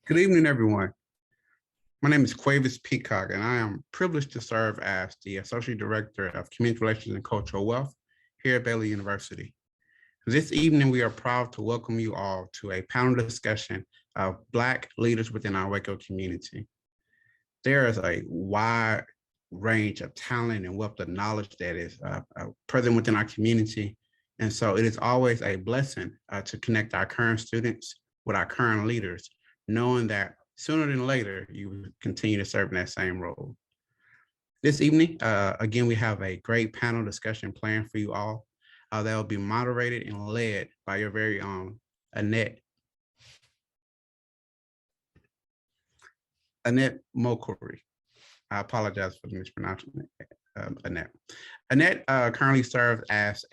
Good evening, everyone. My name is Quavis Peacock, and I am privileged to serve as the Associate Director of Community Relations and Cultural Wealth here at Baylor University. This evening, we are proud to welcome you all to a panel discussion of Black leaders within our Waco community. There is a wide range of talent and wealth of knowledge that is present within our community. And so it is always a blessing to connect our current students with our current leaders, knowing that sooner than later, you will continue to serve in that same role. This evening, again, we have a great panel discussion planned for you all that will be moderated and led by your very own Annette Mokori. I apologize for mispronouncing it, Annette. Annette currently serves as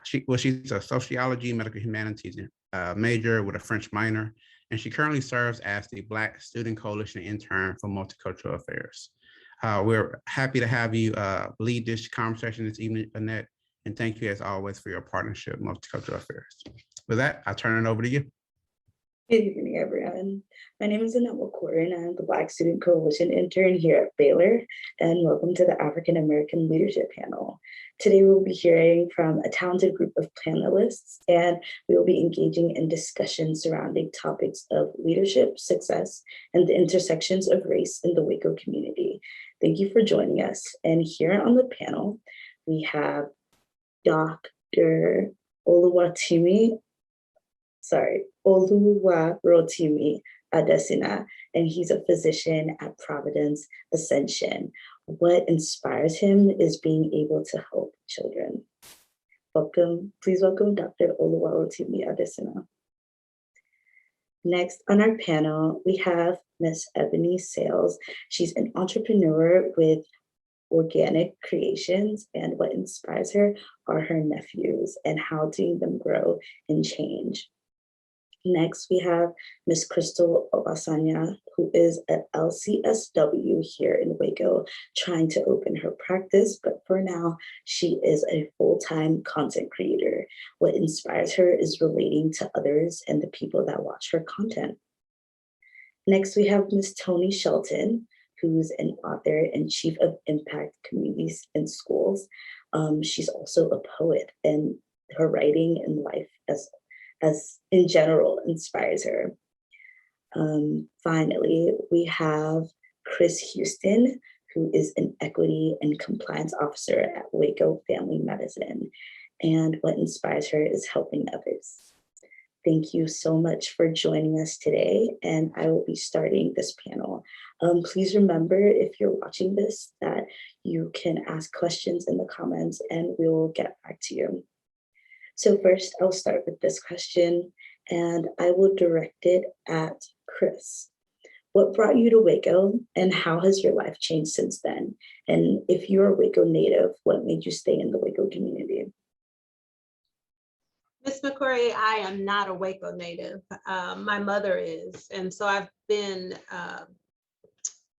she's a sociology, medical humanities major with a French minor, and she currently serves as the Black Student Coalition intern for Multicultural Affairs. We're happy to have you lead this conversation this evening, Annette, and thank you as always for your partnership with Multicultural Affairs. With that, I'll turn it over to you. Good evening, everyone. My name is Annette McCord, and I'm the Black Student Coalition intern here at Baylor, and welcome to the African American Leadership Panel. Today, we'll be hearing from a talented group of panelists, and we will be engaging in discussions surrounding topics of leadership, success, and the intersections of race in the Waco community. Thank you for joining us. And here on the panel, we have Dr. Oluwarotimi Adesina, and he's a physician at Providence Ascension. What inspires him is being able to help children. Please welcome Dr. Oluwarotimi Adesina. Next on our panel, we have Miss Ebony Sales. She's an entrepreneur with Organic Creations, and what inspires her are her nephews and how seeing them grow and change. Next, we have Ms. Crystal Obasanya, who is at LCSW here in Waco, trying to open her practice, but for now, she is a full-time content creator. What inspires her is relating to others and the people that watch her content. Next, we have Ms. Toni Shelton, who's an author and chief of impact communities and schools. She's also a poet, and her writing and life as in general inspires her. Finally, we have Chris Houston, who is an equity and compliance officer at Waco Family Medicine. And what inspires her is helping others. Thank you so much for joining us today, and I will be starting this panel. Please remember, if you're watching this, that you can ask questions in the comments and we will get back to you. So first, I'll start with this question, and I will direct it at Chris. What brought you to Waco, and how has your life changed since then? And if you're a Waco native, what made you stay in the Waco community? Ms. McCory, I am not a Waco native. My mother is, and so I've been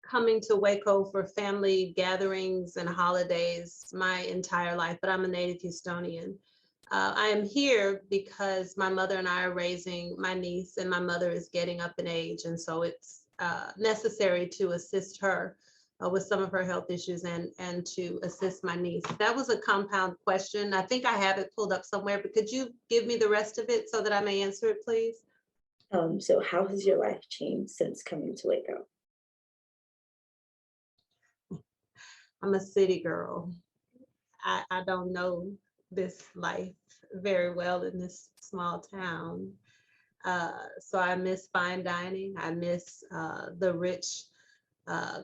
coming to Waco for family gatherings and holidays my entire life, but I'm a native Houstonian. I am here because my mother and I are raising my niece, and my mother is getting up in age, and so it's necessary to assist her with some of her health issues and to assist my niece. That was a compound question. I think I have it pulled up somewhere, but could you give me the rest of it so that I may answer it, please? So how has your life changed since coming to Waco? I'm a city girl. I don't know this life very well in this small town. So I miss fine dining. I miss the rich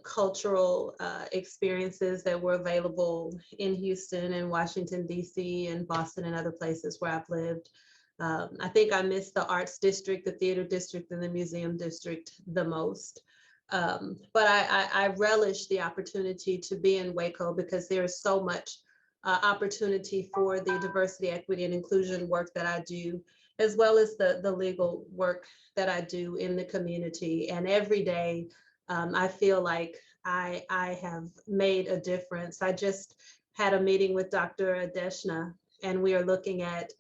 cultural experiences that were available in Houston and Washington, D.C. and Boston and other places where I've lived. I think I miss the arts district, the theater district, and the museum district the most. But I relish the opportunity to be in Waco because there is so much opportunity for the diversity, equity, and inclusion work that I do, as well as the legal work that I do in the community. And every day, I feel like I have made a difference. I just had a meeting with Dr. Adesina, and we are looking at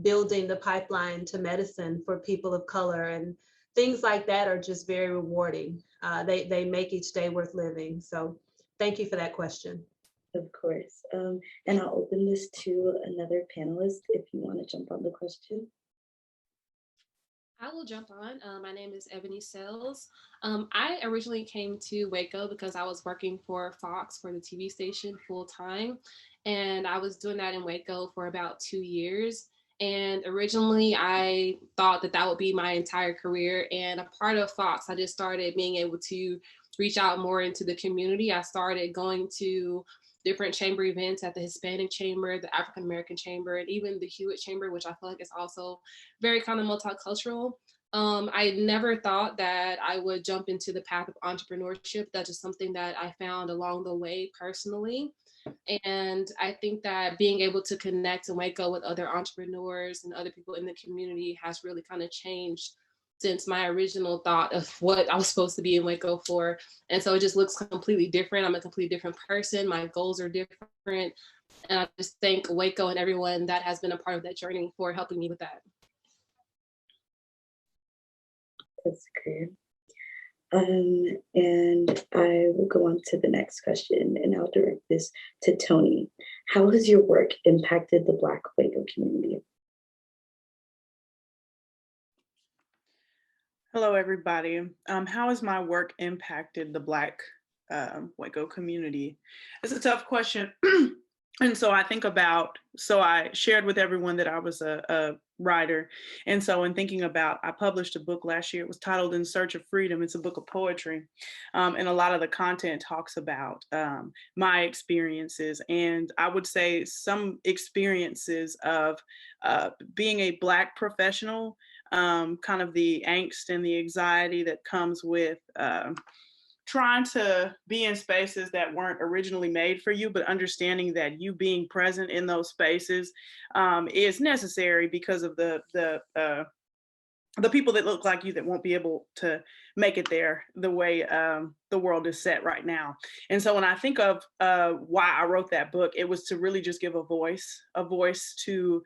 building the pipeline to medicine for people of color. And things like that are just very rewarding. They make each day worth living. So thank you for that question. Of course. And I'll open this to another panelist if you want to jump on the question. I will jump on. My name is Ebony Sells. I originally came to Waco because I was working for Fox for the TV station full time. And I was doing that in Waco for about 2 years. And originally, I thought that that would be my entire career. And a part of Fox, I just started being able to reach out more into the community. I started going to different chamber events at the Hispanic Chamber, the African American Chamber, and even the Hewitt Chamber, which I feel like is also very kind of multicultural. I never thought that I would jump into the path of entrepreneurship. That's just something that I found along the way personally. And I think that being able to connect in Waco with other entrepreneurs and other people in the community has really kind of changed since my original thought of what I was supposed to be in Waco for. And so it just looks completely different. I'm a completely different person. My goals are different. And I just thank Waco and everyone that has been a part of that journey for helping me with that. That's great. And I will go on to the next question, and I'll direct this to Tony. How has your work impacted the Black Waco community? Hello, everybody. How has my work impacted the Black Waco community? It's a tough question. And so I think about, so I shared with everyone that I was a writer. And so in thinking about, I published a book last year. It was titled In Search of Freedom. It's a book of poetry. And a lot of the content talks about my experiences. And I would say some experiences of being a Black professional, kind of the angst and the anxiety that comes with trying to be in spaces that weren't originally made for you, but understanding that you being present in those spaces is necessary because of the people that look like you that won't be able to make it there the way the world is set right now. And so when I think of why I wrote that book, it was to really just give a voice to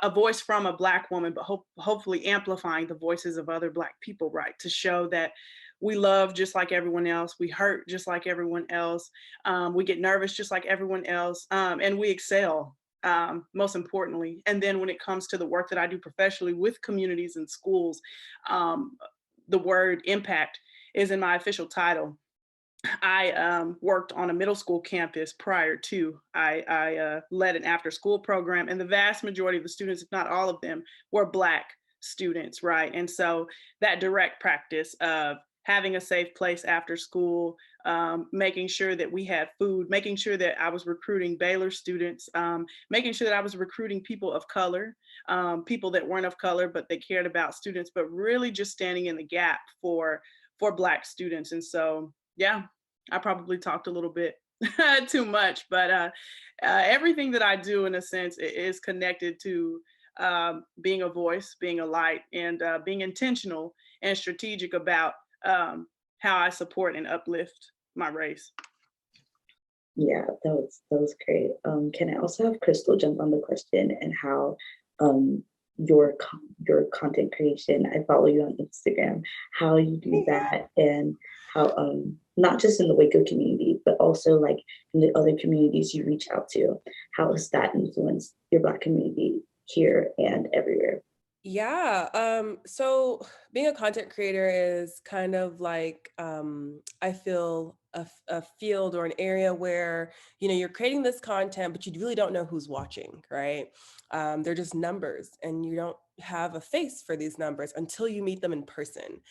a voice from a Black woman, but hopefully amplifying the voices of other Black people, right? To show that we love just like everyone else. We hurt just like everyone else. We get nervous just like everyone else. And we excel, most importantly. And then when it comes to the work that I do professionally with communities and schools, the word impact is in my official title. I worked on a middle school campus prior to. I led an after school program, and the vast majority of the students, if not all of them, were Black students, right? And so that direct practice of having a safe place after school, making sure that we had food, making sure that I was recruiting Baylor students, making sure that I was recruiting people of color, people that weren't of color, but they cared about students, but really just standing in the gap for Black students. And so, yeah, I probably talked a little bit too much, but everything that I do in a sense is connected to being a voice, being a light, and being intentional and strategic about how I support and uplift my race. Yeah, that was great. Can I also have Crystal jump on the question and how your content creation, I follow you on Instagram, how you do that, and how not just in the Waco community, but also like in the other communities you reach out to, how has that influenced your Black community here and everywhere? Yeah, so being a content creator is kind of like, I feel a field or an area where, you know, you're creating this content, but you really don't know who's watching, right? They're just numbers and you don't have a face for these numbers until you meet them in person.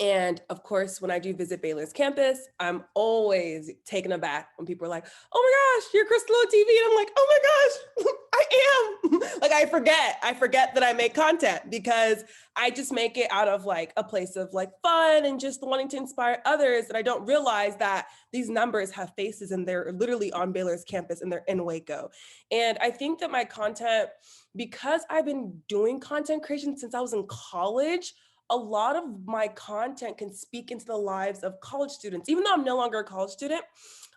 And of course, when I do visit Baylor's campus, I'm always taken aback when people are like, oh my gosh, you're Crystal on TV. And I'm like, oh my gosh, I am. Like, I forget that I make content because I just make it out of like a place of like fun and just wanting to inspire others. And I don't realize that these numbers have faces and they're literally on Baylor's campus and they're in Waco. And I think that my content, because I've been doing content creation since I was in college, a lot of my content can speak into the lives of college students. Even though I'm no longer a college student,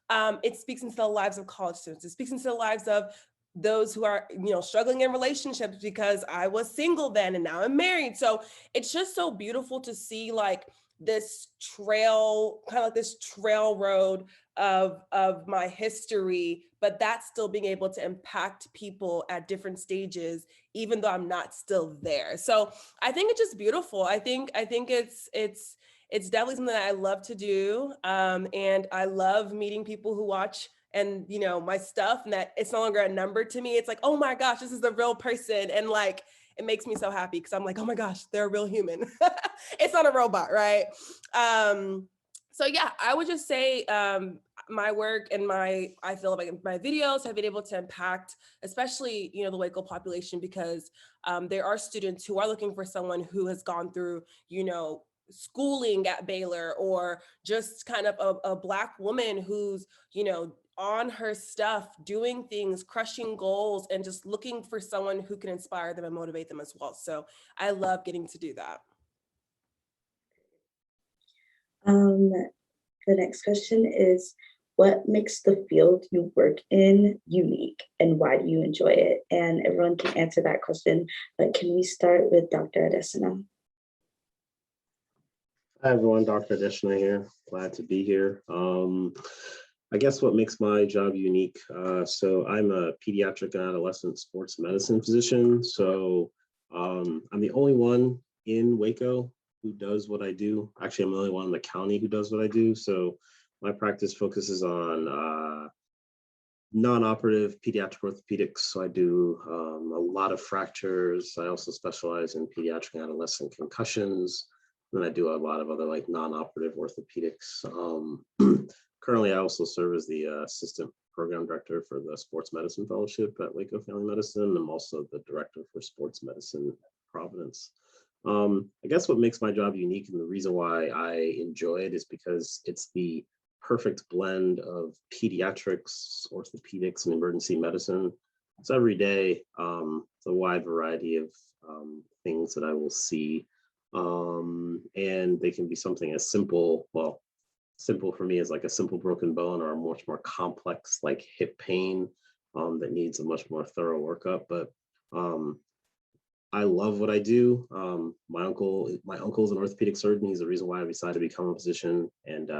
it speaks into the lives of college students. It speaks into the lives of those who are, struggling in relationships, because I was single then and now I'm married. So it's just so beautiful to see like this trail, kind of like this trail road of my history, but that's still being able to impact people at different stages, even though I'm not still there. So I think it's just beautiful. I think it's definitely something that I love to do. And I love meeting people who watch and my stuff, and that it's no longer a number to me. It's like, oh my gosh, this is a real person. And like, it makes me so happy because I'm like, oh my gosh, they're a real human. It's not a robot, right? So yeah, I would just say my work and I feel like my videos have been able to impact, especially, the Waco population, because there are students who are looking for someone who has gone through, schooling at Baylor, or just kind of a Black woman who's, on her stuff, doing things, crushing goals, and just looking for someone who can inspire them and motivate them as well. So I love getting to do that. The next question is, what makes the field you work in unique and why do you enjoy it? And everyone can answer that question, but can we start with Dr. Adesina? Hi everyone, Dr. Adeshna here. Glad to be here. I guess what makes my job unique. So I'm a pediatric and adolescent sports medicine physician. So I'm the only one in Waco who does what I do. Actually, I'm the only one in the county who does what I do. So my practice focuses on non-operative pediatric orthopedics. So I do a lot of fractures. I also specialize in pediatric and adolescent concussions. Then I do a lot of other like non-operative orthopedics. Currently, I also serve as the assistant program director for the sports medicine fellowship at Waco Family Medicine. I'm also the director for sports medicine at Providence. I guess what makes my job unique and the reason why I enjoy it is because it's the perfect blend of pediatrics, orthopedics, and emergency medicine. So every day, it's a wide variety of things that I will see. And they can be something as simple, well, simple for me is like a simple broken bone, or a much more complex like hip pain that needs a much more thorough workup. But I love what I do. My uncle's an orthopedic surgeon. He's the reason why I decided to become a physician. And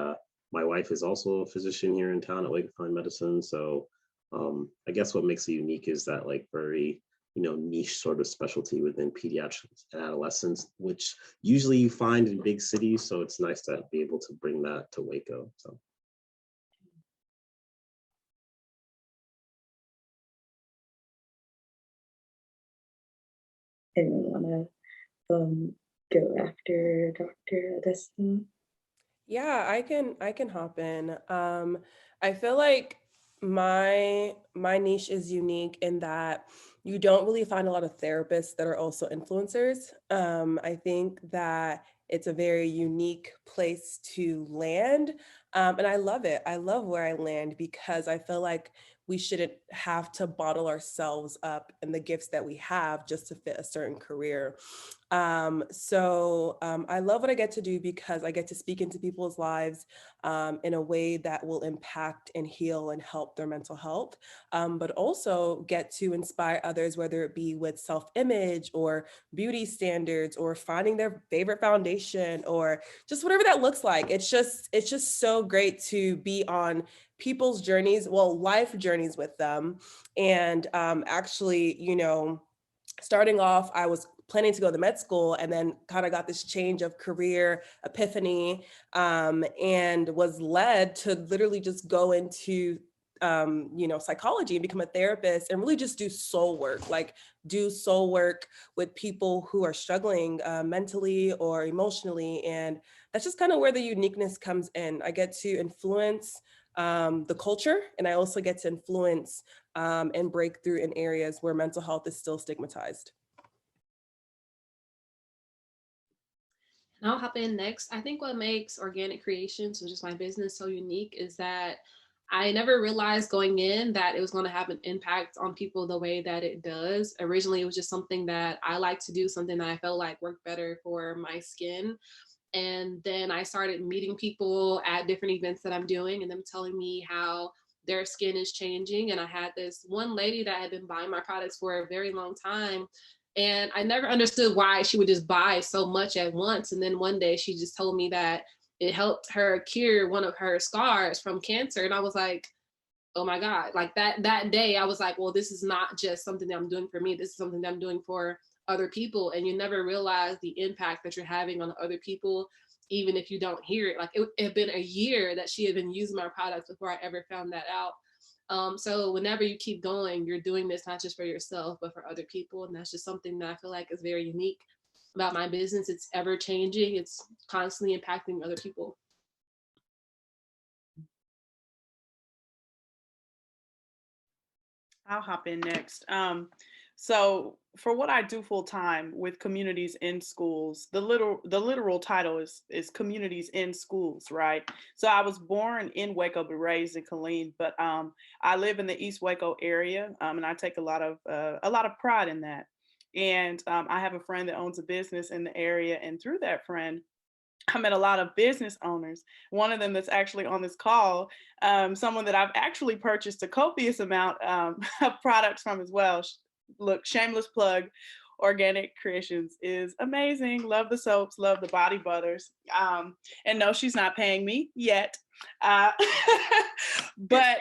my wife is also a physician here in town at Waco Family Medicine. So I guess what makes it unique is that like very, niche sort of specialty within pediatrics and adolescents, which usually you find in big cities. So it's nice to be able to bring that to Waco. So. Anyone want to go after Dr. Adesina? Yeah, I can hop in. I feel like my niche is unique in that you don't really find a lot of therapists that are also influencers. I think that it's a very unique place to land. And I love it. I love where I land because I feel like we shouldn't have to bottle ourselves up in the gifts that we have just to fit a certain career. I love what I get to do because I get to speak into people's lives in a way that will impact and heal and help their mental health, but also get to inspire others, whether it be with self-image or beauty standards or finding their favorite foundation or just whatever that looks like. It's just so great to be on people's journeys, well, life journeys with them. And starting off, I was planning to go to med school and then kind of got this change of career epiphany, and was led to literally just go into psychology and become a therapist and really just do soul work with people who are struggling mentally or emotionally. And that's just kind of where the uniqueness comes in. I get to influence the culture, and I also get to influence and break through in areas where mental health is still stigmatized. And I'll hop in next. I think what makes Organic Creations, which is my business, so unique is that I never realized going in that it was going to have an impact on people the way that it does. Originally, it was just something that I like to do, something that I felt like worked better for my skin. And then I started meeting people at different events that I'm doing and them telling me how their skin is changing. And I had this one lady that had been buying my products for a very long time. And I never understood why she would just buy so much at once. And then one day she just told me that it helped her cure one of her scars from cancer. And I was like, oh my God, like that day I was like, well, this is not just something that I'm doing for me. This is something that I'm doing for other people. And you never realize the impact that you're having on other people, even if you don't hear it. Like it had been a year that she had been using my products before I ever found that out. So whenever you keep going, you're doing this not just for yourself, but for other people. And that's just something that I feel like is very unique about my business. It's ever changing. It's constantly impacting other people. I'll hop in next. So for what I do full time with communities in schools, the literal title is communities in schools, right? So I was born in Waco, but raised in Killeen, but I live in the East Waco area, and I take a lot of pride in that. And I have a friend that owns a business in the area, and through that friend, I met a lot of business owners. One of them that's actually on this call, someone that I've actually purchased a copious amount of products from as well. Look, shameless plug, Organic Creations is amazing. Love the soaps, love the body butters. And no, she's not paying me yet. But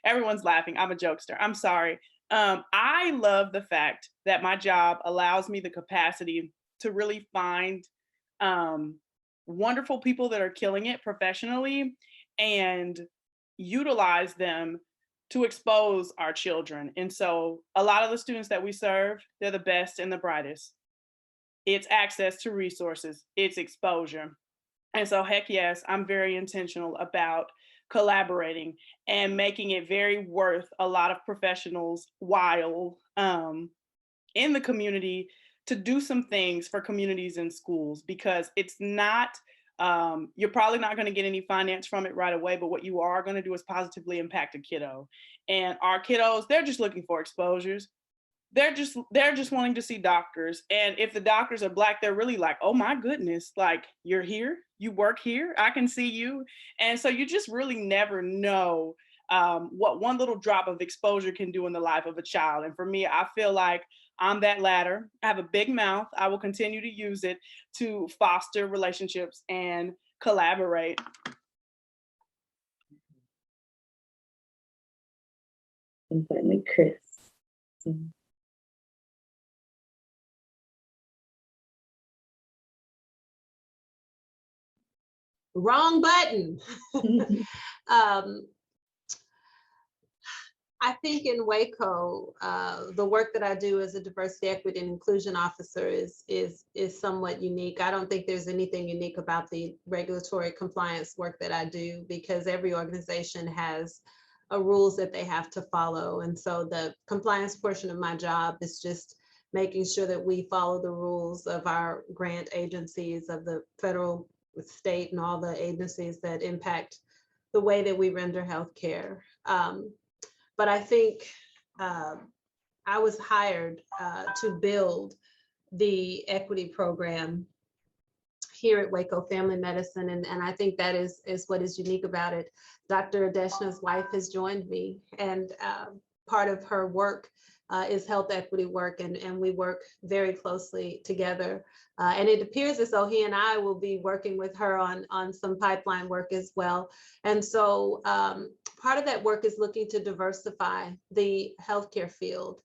everyone's laughing. I'm a jokester. I'm sorry. I love the fact that my job allows me the capacity to really find wonderful people that are killing it professionally and utilize them to expose our children. And so a lot of the students that we serve, they're the best and the brightest. It's access to resources, it's exposure. And so heck yes, I'm very intentional about collaborating and making it very worth a lot of professionals while in the community to do some things for communities and schools, because it's not, you're probably not going to get any finance from it right away, but what you are going to do is positively impact a kiddo. And our kiddos, they're just looking for exposures. They're just wanting to see doctors. And if the doctors are Black, they're really like, oh my goodness, like you're here, you work here, I can see you. And so you just really never know what one little drop of exposure can do in the life of a child. And for me, I feel like I'm that ladder. I have a big mouth. I will continue to use it to foster relationships and collaborate. And finally, Chris. Wrong button. I think in Waco, the work that I do as a diversity, equity, and inclusion officer is somewhat unique. I don't think there's anything unique about the regulatory compliance work that I do, because every organization has rules that they have to follow. And so the compliance portion of my job is just making sure that we follow the rules of our grant agencies, of the federal, state, and all the agencies that impact the way that we render healthcare. But I think I was hired to build the equity program here at Waco Family Medicine. And I think that is what is unique about it. Dr. Adeshna's wife has joined me, and part of her work is health equity work, and we work very closely together. And it appears as though he and I will be working with her on some pipeline work as well. And so part of that work is looking to diversify the healthcare field.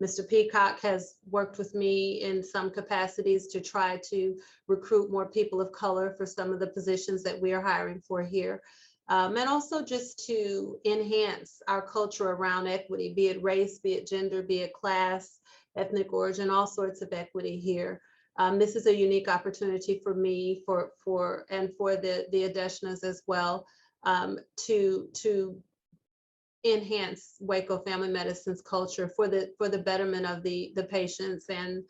Mr. Peacock has worked with me in some capacities to try to recruit more people of color for some of the positions that we are hiring for here. And also just to enhance our culture around equity, be it race, be it gender, be it class, ethnic origin, all sorts of equity here. This is a unique opportunity for me, for the Adeshnas as well, to enhance Waco Family Medicine's culture for the betterment of the patients and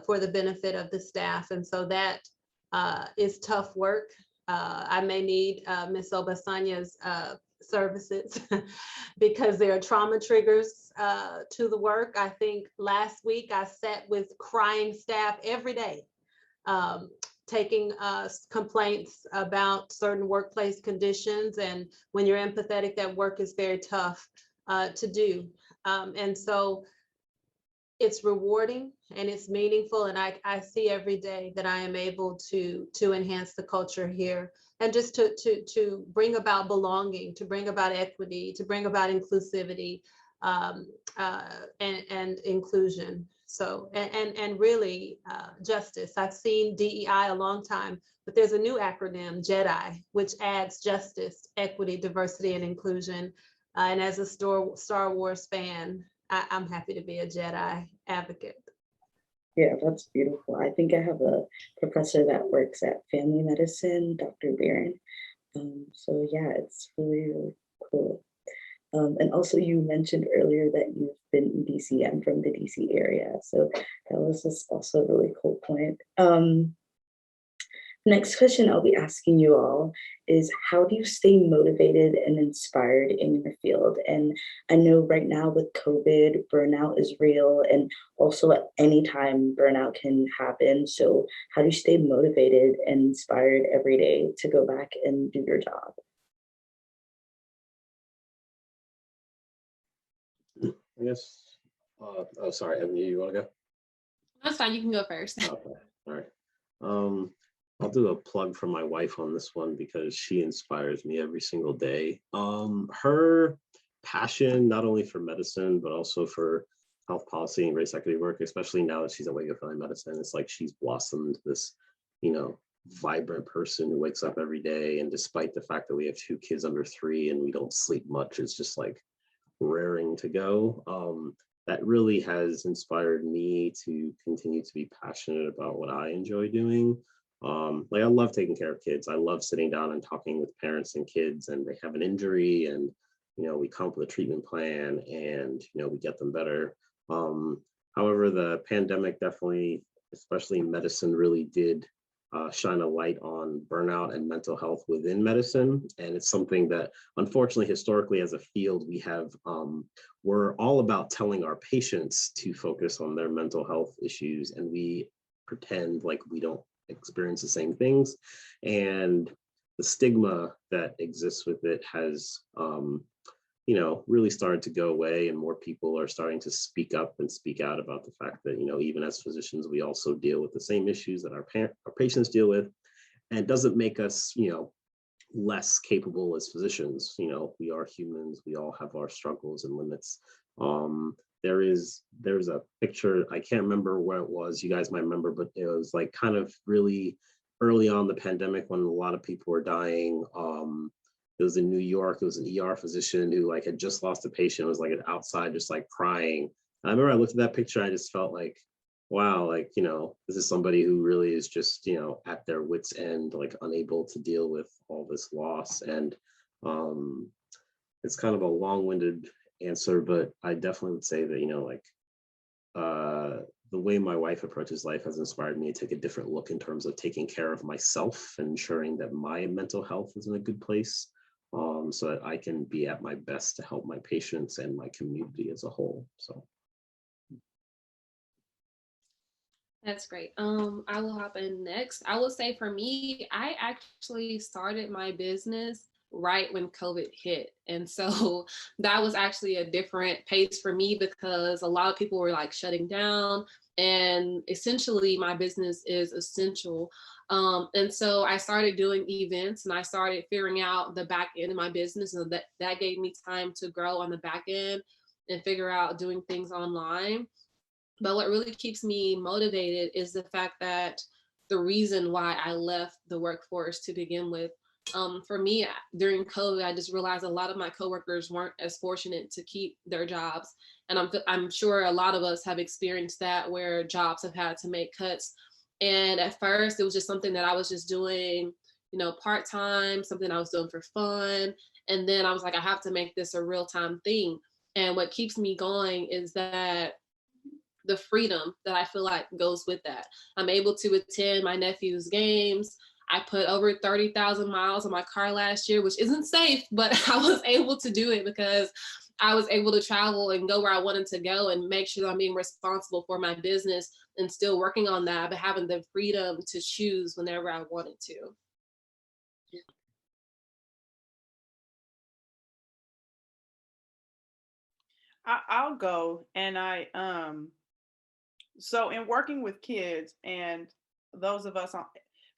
for the benefit of the staff. And so that is tough work. I may need Ms. Obasanya's services because there are trauma triggers to the work. I think last week I sat with crying staff every day taking complaints about certain workplace conditions. And when you're empathetic, that work is very tough to do. And so it's rewarding and it's meaningful. And I see every day that I am able to enhance the culture here and just to bring about belonging, to bring about equity, to bring about inclusivity and inclusion. So, and really justice. I've seen DEI a long time, but there's a new acronym, JEDI, which adds justice, equity, diversity, and inclusion. And as a Star Wars fan, I'm happy to be a Jedi advocate. Yeah, that's beautiful. I think I have a professor that works at family medicine, Dr. Barron. So yeah, it's really, really cool. And also you mentioned earlier that you've been in DC. I'm from the DC area. So that was just also a really cool point. Next question I'll be asking you all is, how do you stay motivated and inspired in your field? And I know right now with COVID, burnout is real, and also at any time burnout can happen. So how do you stay motivated and inspired every day to go back and do your job? I guess, oh, sorry, Ebony, you want to go? That's fine. You can go first. Okay, all right. I'll do a plug for my wife on this one because she inspires me every single day. Her passion, not only for medicine, but also for health policy and race equity work, especially now that she's at Waco Family Medicine, it's like she's blossomed this, vibrant person who wakes up every day. And despite the fact that we have 2 kids under 3 and we don't sleep much, it's just like raring to go. That really has inspired me to continue to be passionate about what I enjoy doing. Like I love taking care of kids. I love sitting down and talking with parents and kids, and they have an injury, and we come up with a treatment plan, and we get them better. However, the pandemic definitely, especially medicine, really did shine a light on burnout and mental health within medicine. And it's something that, unfortunately, historically as a field, we have, we're all about telling our patients to focus on their mental health issues, and we pretend like we don't experience the same things. And the stigma that exists with it has, really started to go away, and more people are starting to speak up and speak out about the fact that, even as physicians, we also deal with the same issues that our patients deal with. And it doesn't make us, less capable as physicians. We are humans. We all have our struggles and limits. There's a picture, I can't remember where it was, you guys might remember, but it was like kind of really early on the pandemic when a lot of people were dying. It was in New York. It was an ER physician who had just lost a patient, was outside just crying. And I remember I looked at that picture, I just felt like, wow, this is somebody who really is just, at their wit's end, unable to deal with all this loss. And it's kind of a long-winded answer, but I definitely would say that, the way my wife approaches life has inspired me to take a different look in terms of taking care of myself and ensuring that my mental health is in a good place, so that I can be at my best to help my patients and my community as a whole. So. That's great. I will hop in next. I will say for me, I actually started my business right when COVID hit. And so that was actually a different pace for me because a lot of people were shutting down, and essentially my business is essential. And so I started doing events, and I started figuring out the back end of my business, and that gave me time to grow on the back end and figure out doing things online. But what really keeps me motivated is the fact that the reason why I left the workforce to begin with. For me, during COVID, I just realized a lot of my coworkers weren't as fortunate to keep their jobs. And I'm sure a lot of us have experienced that, where jobs have had to make cuts. And at first, it was just something that I was just doing, part-time, something I was doing for fun. And then I was like, I have to make this a real-time thing. And what keeps me going is that the freedom that I feel like goes with that. I'm able to attend my nephew's games. I put over 30,000 miles on my car last year, which isn't safe, but I was able to do it because I was able to travel and go where I wanted to go and make sure that I'm being responsible for my business and still working on that, but having the freedom to choose whenever I wanted to. I'll go. And so in working with kids and those of us on,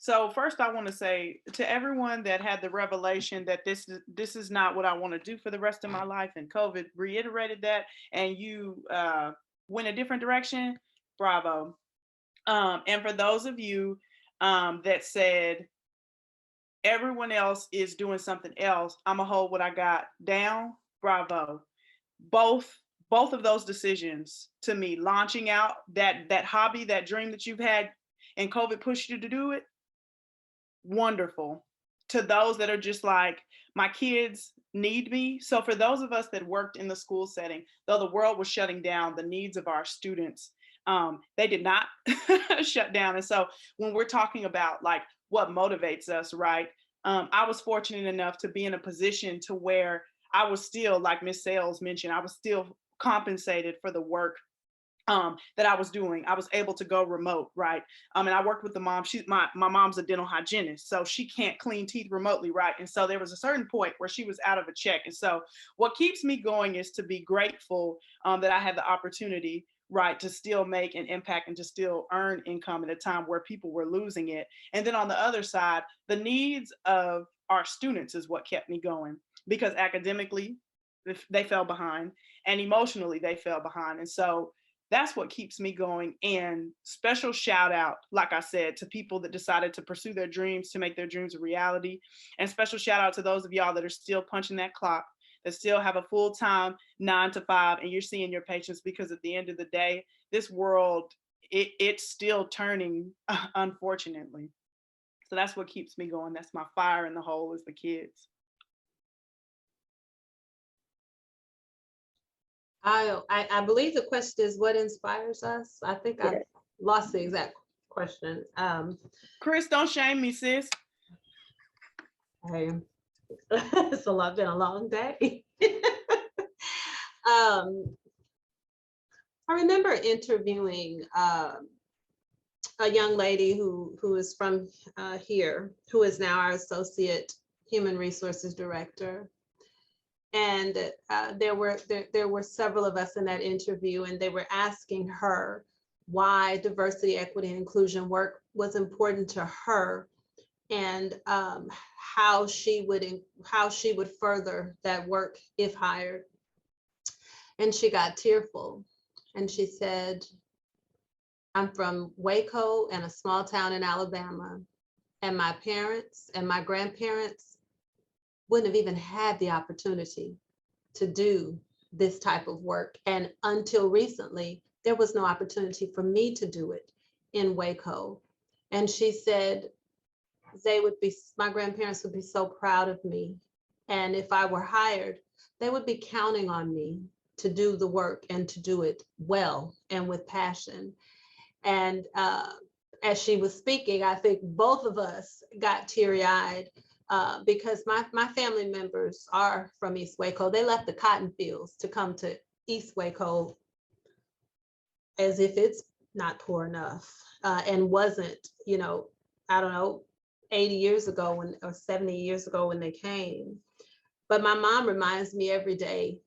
so first I want to say to everyone that had the revelation that this is not what I want to do for the rest of my life, and COVID reiterated that, and you went a different direction, bravo. And for those of you that said everyone else is doing something else, I'm gonna hold what I got down, bravo. Both of those decisions, to me, launching out that hobby, that dream that you've had, and COVID pushed you to do it, wonderful. To those that are just like, my kids need me. So for those of us that worked in the school setting, though the world was shutting down, the needs of our students, they did not shut down. And so when we're talking about like what motivates us, right? I was fortunate enough to be in a position to where I was still, like Ms. Sales mentioned, I was still compensated for the work that I was doing. I was able to go remote, right? And I worked with the mom. My mom's a dental hygienist, so she can't clean teeth remotely, right? And so there was a certain point where she was out of a check. And so what keeps me going is to be grateful that I had the opportunity, right, to still make an impact and to still earn income at a time where people were losing it. And then on the other side, the needs of our students is what kept me going, because academically they fell behind and emotionally they fell behind. And so that's what keeps me going. And special shout out, like I said, to people that decided to pursue their dreams, to make their dreams a reality. And special shout out to those of y'all that are still punching that clock, that still have a full-time 9 to 5, and you're seeing your patients, because at the end of the day, this world, it's still turning, unfortunately. So that's what keeps me going. That's my fire in the hole, is the kids. I believe the question is what inspires us. I think I lost the exact question. Chris, don't shame me, sis. Hey, it's been a long day. I remember interviewing a young lady who is from here, who is now our associate human resources director. And there were several of us in that interview, and they were asking her why diversity, equity, and inclusion work was important to her, and how she would further that work if hired. And she got tearful, and she said, "I'm from Waco and a small town in Alabama, and my parents and my grandparents wouldn't have even had the opportunity to do this type of work. And until recently, there was no opportunity for me to do it in Waco." And she said, my grandparents would be so proud of me. And if I were hired, they would be counting on me to do the work and to do it well and with passion. And as she was speaking, I think both of us got teary-eyed. Because my family members are from East Waco. They left the cotton fields to come to East Waco as if it's not poor enough, and wasn't, I don't know, 80 years ago or 70 years ago when they came. But my mom reminds me every day,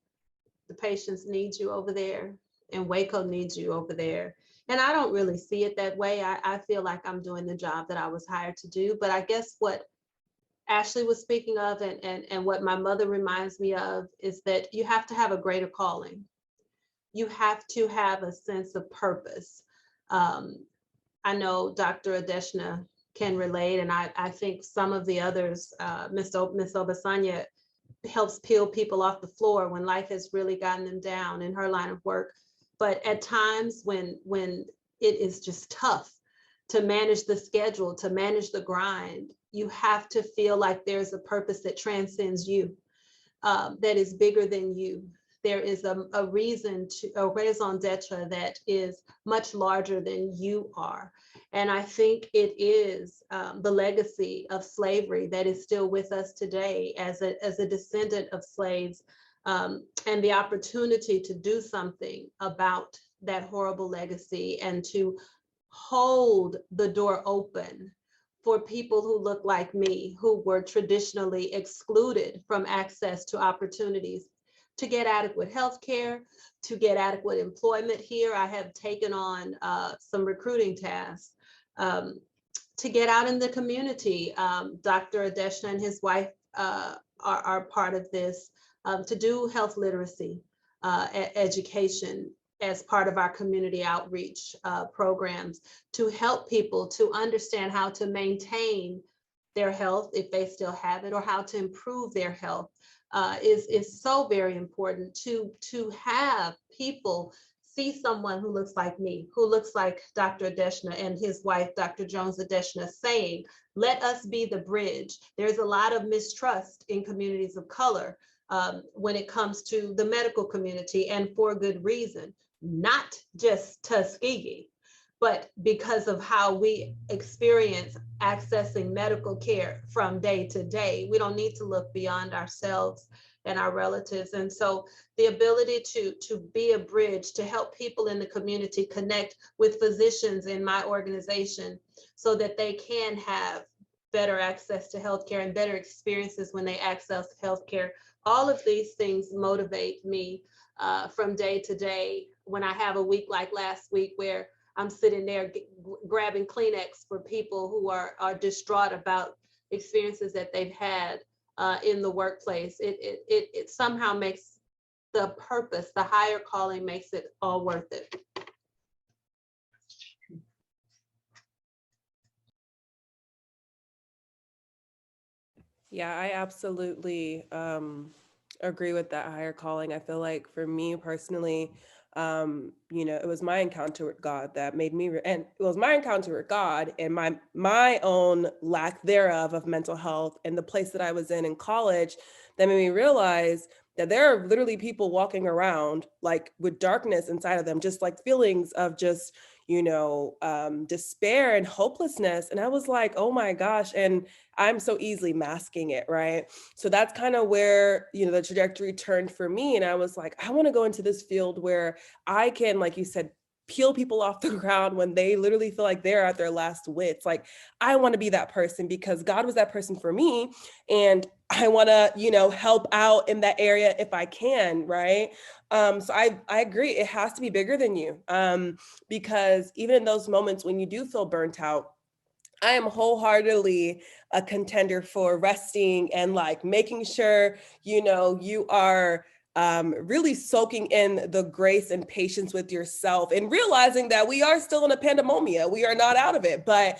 the patients need you over there, and Waco needs you over there. And I don't really see it that way. I feel like I'm doing the job that I was hired to do. But I guess what Ashley was speaking of, and what my mother reminds me of, is that you have to have a greater calling. You have to have a sense of purpose. I know Dr. Adeshna can relate, and I think some of the others, Miss Obasanya helps peel people off the floor when life has really gotten them down in her line of work. But at times when it is just tough to manage the schedule, to manage the grind, you have to feel like there's a purpose that transcends you, that is bigger than you. There is a reason, a raison d'etre that is much larger than you are. And I think it is the legacy of slavery that is still with us today. As a descendant of slaves, and the opportunity to do something about that horrible legacy and to hold the door open for people who look like me, who were traditionally excluded from access to opportunities to get adequate health care, to get adequate employment here. I have taken on some recruiting tasks to get out in the community. Dr. Adeshna and his wife are part of this, to do health literacy education as part of our community outreach programs, to help people to understand how to maintain their health if they still have it, or how to improve their health, is so very important to have people see someone who looks like me, who looks like Dr. Adeshna and his wife, Dr. Jones Adeshna, saying, let us be the bridge. There's a lot of mistrust in communities of color when it comes to the medical community, and for good reason, not just Tuskegee, but because of how we experience accessing medical care from day to day. We don't need to look beyond ourselves and our relatives. And so the ability to be a bridge, to help people in the community connect with physicians in my organization so that they can have better access to healthcare and better experiences when they access healthcare. All of these things motivate me from day to day. When I have a week like last week where I'm sitting there grabbing Kleenex for people who are distraught about experiences that they've had in the workplace, it somehow makes the purpose, the higher calling, makes it all worth it. Yeah, I absolutely agree with that higher calling. I feel like for me personally, it was my encounter with God that made me, and it was my encounter with God and my own lack thereof of mental health and the place that I was in college that made me realize that there are literally people walking around like with darkness inside of them, just like feelings of just, despair and hopelessness. And I was like, oh my gosh. And I'm so easily masking it, right? So that's kind of where, the trajectory turned for me. And I was like, I want to go into this field where I can, like you said, peel people off the ground when they literally feel like they're at their last wits. Like, I want to be that person because God was that person for me. And I want to, help out in that area if I can, right? So I agree. It has to be bigger than you, because even in those moments when you do feel burnt out, I am wholeheartedly a contender for resting and like making sure, you are really soaking in the grace and patience with yourself and realizing that we are still in a pandemonium. We are not out of it, but,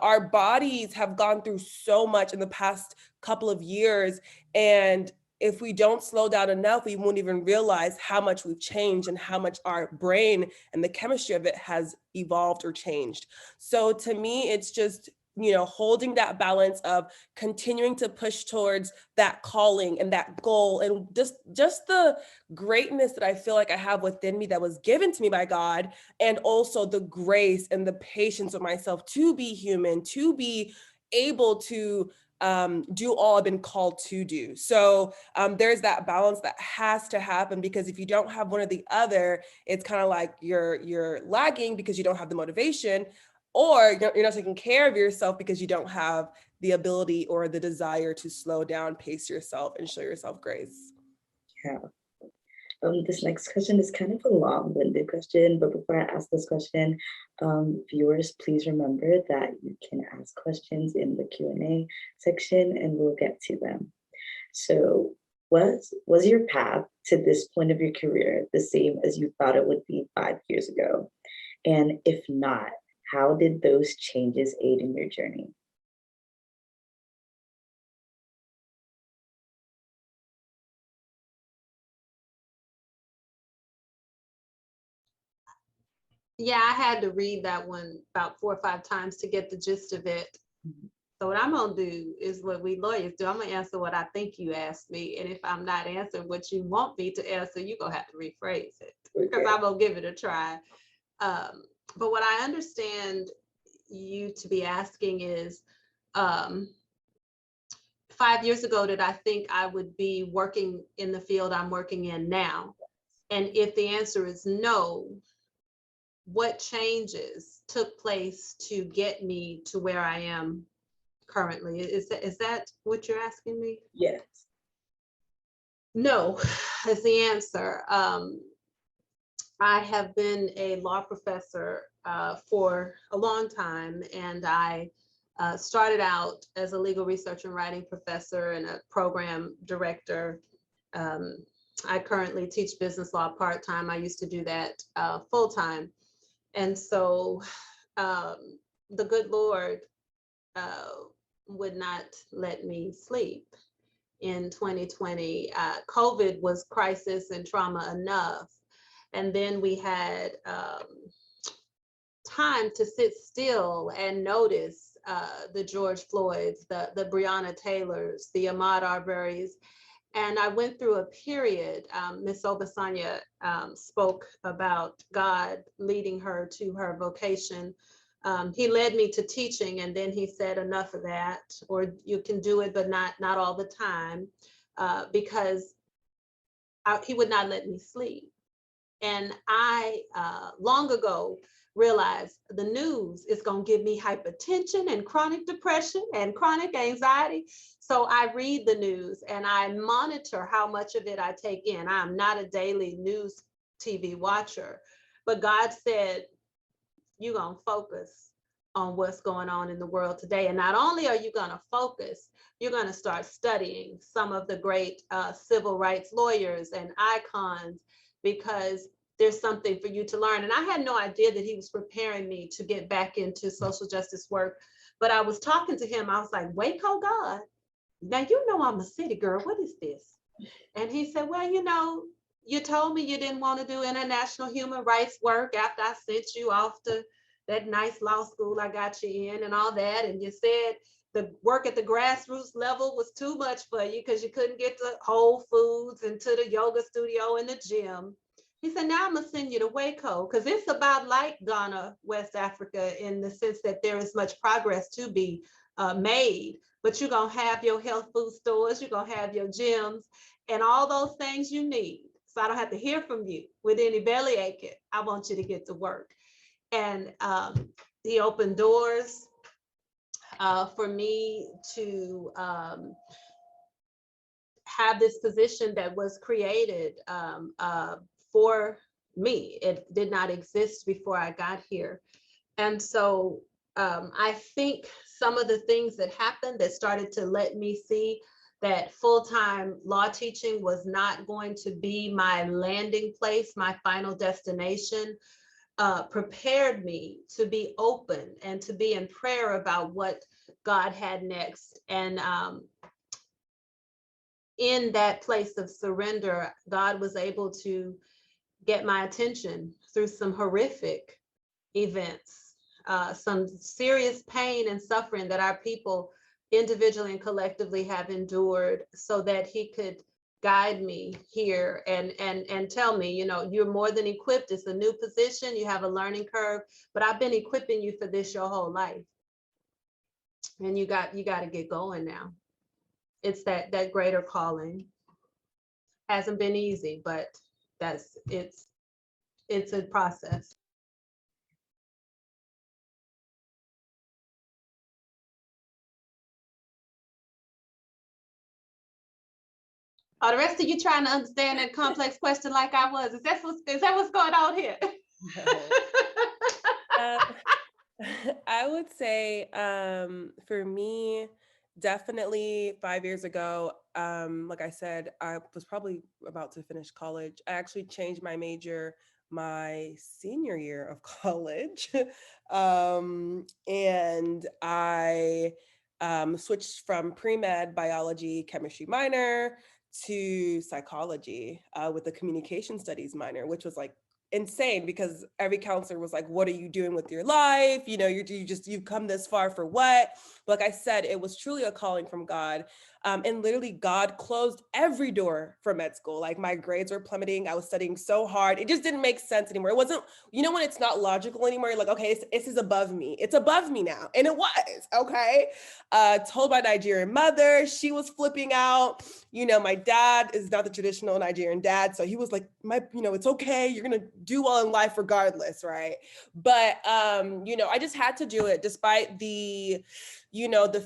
our bodies have gone through so much in the past couple of years. And if we don't slow down enough, we won't even realize how much we've changed and how much our brain and the chemistry of it has evolved or changed. So to me, it's just, holding that balance of continuing to push towards that calling and that goal, and just the greatness that I feel like I have within me that was given to me by God, and also the grace and the patience with myself to be human, to be able to do all I've been called to do. So there's that balance that has to happen, because if you don't have one or the other, it's kind of like you're lagging because you don't have the motivation, or you're not taking care of yourself because you don't have the ability or the desire to slow down, pace yourself, and show yourself grace. Yeah. This next question is kind of a long-winded question, but before I ask this question, viewers, please remember that you can ask questions in the Q&A section and we'll get to them. So was your path to this point of your career the same as you thought it would be 5 years ago? And if not, how did those changes aid in your journey? Yeah, I had to read that one about 4 or 5 times to get the gist of it. So what I'm gonna do is what we lawyers do. I'm gonna answer what I think you asked me. And if I'm not answering what you want me to answer, you're gonna have to rephrase it, because I'm gonna give it a try. But what I understand you to be asking is, 5 years ago did I think I would be working in the field I'm working in now? And if the answer is no, what changes took place to get me to where I am currently? Is that what you're asking me? Yes. No, is the answer. I have been a law professor for a long time, and I started out as a legal research and writing professor and a program director. I currently teach business law part-time. I used to do that full-time. And so the good Lord would not let me sleep in 2020. COVID was crisis and trauma enough. And then we had time to sit still and notice the George Floyds, the Breonna Taylors, the Ahmaud Arbery's. And I went through a period, Miss Obasanya spoke about God leading her to her vocation. He led me to teaching, and then he said, enough of that, or you can do it, but not all the time, because he would not let me sleep. And I, long ago, realized the news is going to give me hypertension and chronic depression and chronic anxiety. So I read the news and I monitor how much of it I take in. I'm not a daily news TV watcher, but God said, you're going to focus on what's going on in the world today. And not only are you going to focus, you're going to start studying some of the great civil rights lawyers and icons, because there's something for you to learn. And I had no idea that he was preparing me to get back into social justice work. But I was talking to him, I was like, Waco, God, now you know I'm a city girl, what is this? And he said, well, you know, you told me you didn't want to do international human rights work after I sent you off to that nice law school I got you in and all that. And you said the work at the grassroots level was too much for you because you couldn't get to Whole Foods and to the yoga studio and the gym. He said, now I'm gonna send you to Waco, because it's about like Ghana, West Africa, in the sense that there is much progress to be made, but you're gonna have your health food stores, you're gonna have your gyms and all those things you need. So I don't have to hear from you with any belly aching. I want you to get to work. And he opened doors for me to have this position that was created for me. It did not exist before I got here. And so I think some of the things that happened that started to let me see that full-time law teaching was not going to be my landing place, my final destination, prepared me to be open and to be in prayer about what God had next. And in that place of surrender, God was able to get my attention through some horrific events, some serious pain and suffering that our people individually and collectively have endured, so that he could guide me here and tell me, you know, you're more than equipped. It's a new position, you have a learning curve, but I've been equipping you for this your whole life. And you got to get going now. It's that greater calling. Hasn't been easy, but it's a process. Are the rest of you trying to understand that complex question like I was? Is that what's going on here? I would say for me, definitely 5 years ago, like I said, I was probably about to finish college. I actually changed my major my senior year of college. And I switched from pre-med biology, chemistry minor to psychology with a communication studies minor, which was like insane, because every counselor was like, what are you doing with your life? You know, you've come this far for what? But like I said, it was truly a calling from God. And literally God closed every door for med school. Like my grades were plummeting. I was studying so hard. It just didn't make sense anymore. It wasn't, you know, when it's not logical anymore, you're like, okay, this is above me. It's above me now. And it was, okay. Told my Nigerian mother, she was flipping out. You know, my dad is not the traditional Nigerian dad. So he was like, it's okay. You're going to do well in life regardless. Right. But, I just had to do it despite the